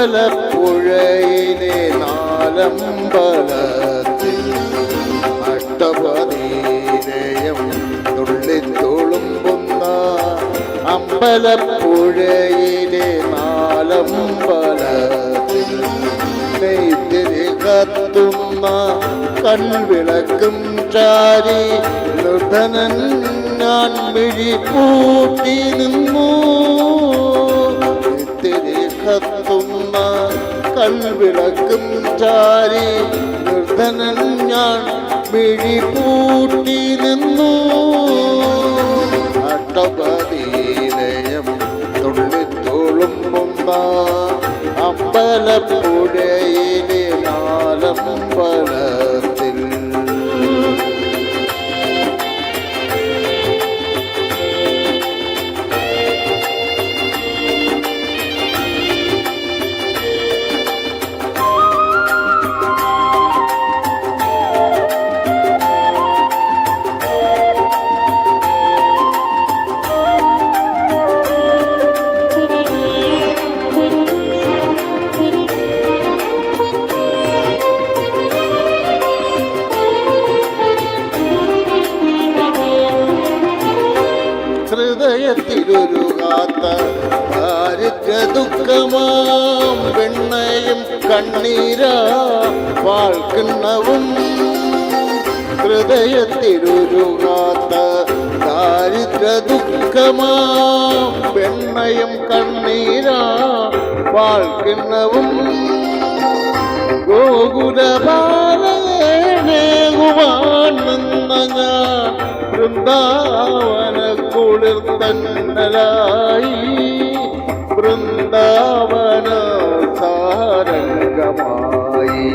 അമ്പലപ്പുഴയിലെ നാലമ്പലത്തിൽ അഷ്ടപതിയിലയം തുള്ളിത്തുളുമ്പുന്ന അമ്പലപ്പുഴയിലെ നാലമ്പലത്തിൽ നെയ്ത്തിരി കത്തുന്ന കൺവിളക്കും ചാരി നിർധനൻ ഞാൻ മിഴി പൂട്ടി നിന്നു. നെയ്ത്തിരി കത്തുന്ന കൺവിളക്കും ചാരി നിർധനൻ ഞാൻ മിഴി പൂട്ടി നിന്നു. അഷ്ടപതിയിലയം തുള്ളിത്തുളുമ്പുന്ന അമ്പലപ്പുഴയിലെ നാലമ്പലത്തിൽ ഹൃദയത്തിലൊരുകാത്ത ദാരിദ്ര്യ ദുഃഖമാം വെണ്ണയും കണ്ണീരാ വാൾക്കിണ്ണവും. ഹൃദയത്തിലൊരുകാത്ത ദാരിദ്ര്യ ദുഃഖമാം വെണ്ണയും കണ്ണീരാ വാൾക്കിണ്ണവും. ഗോകുലപാലകേകുവാൻ നിന്ന ഞാൻ വൃന്ദാവന കുളിർത്തന്നലായി വൃന്ദാവന സാരംഗമായി.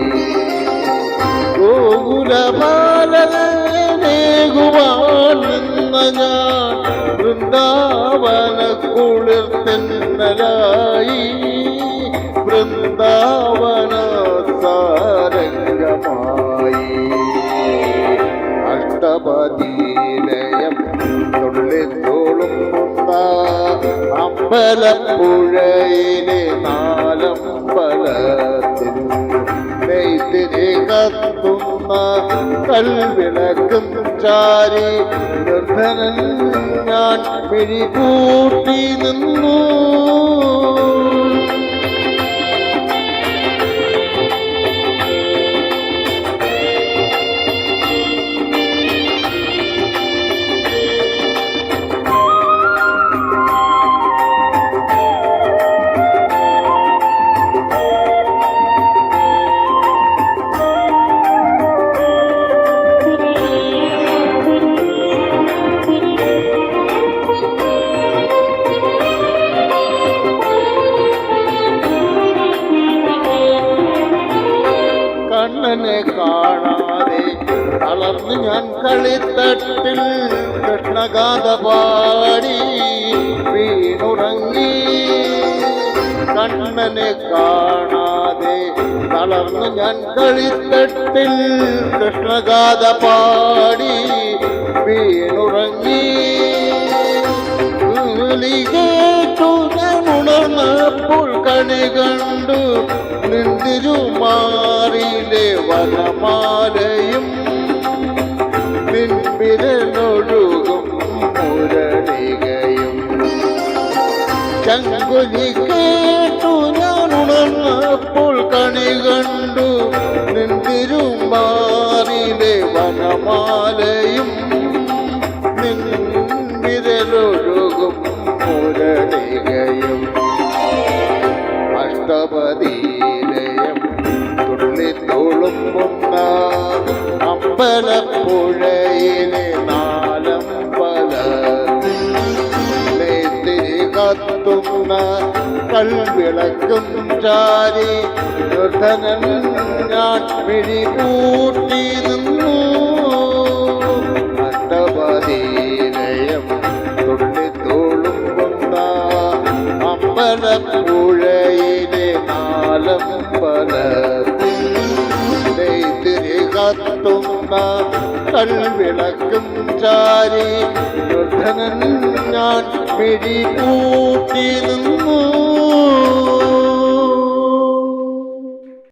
ഗോകുലപാലകേകുവാൻ നിന്ന ഞാൻ വൃന്ദാവന കുളിർത്തന്നലായി വൃന്ദാവന സാരംഗമായി. അഷ്ടപതിയിലയം തുള്ളിത്തുളുമ്പുന്ന അമ്പലപ്പുഴയിലെ നാലമ്പലത്തിൽ നെയ്ത്തിരി കത്തുന്ന കൽവിളക്കും ചാരി നിർധനൻ ഞാൻ മിഴി പൂട്ടി നിന്നു. കണ്ണനെ കാണാതെ തളർന്നു ഞാൻ കളിത്തട്ടിൽ കൃഷ്ണഗാഥ പാടി വീണുറങ്ങി. കണ്ണനെ കാണാതെ തളർന്നു ഞാൻ കളിത്തട്ടിൽ കൃഷ്ണഗാഥ പാടി വീണുറങ്ങി. കേട്ടു ഞാൻ ഉണർന്നപ്പോൾ കണി കണ്ടു നിന്തിരുമാറിലെ വനമാലയും നിൻവിരലൊഴുകും മുരളികയും. ചങ്കുലി കേട്ടു ഞാൻ ഉണർന്നപ്പോൾ കണി കണ്ടു നിന്തിരുമാറിലെ വനമാലയും നിൻവിരലൊഴുകും മുരളികയും. അഷ്ടപതിയിലയം തുള്ളിത്തുളുമ്പുന്ന അമ്പലപ്പുഴയിലെ നാലമ്പലത്തിൽ നെയ്ത്തിരി കത്തുന്ന കൽവിളക്കും ചാരി നിർധനൻ ഞാൻ മിഴി പൂട്ടി നിന്നു. അഷ്ടപതിയിലയം തുള്ളിത്തുളുമ്പുന്ന അമ്പലപ്പുഴയിലെ നാലമ്പലത്തിൽ നെയ്ത്തിരി കത്തുന്ന കൽവിളക്കും ചാരി നിർധനൻ ഞാൻ മിഴി പൂട്ടി നിന്നു.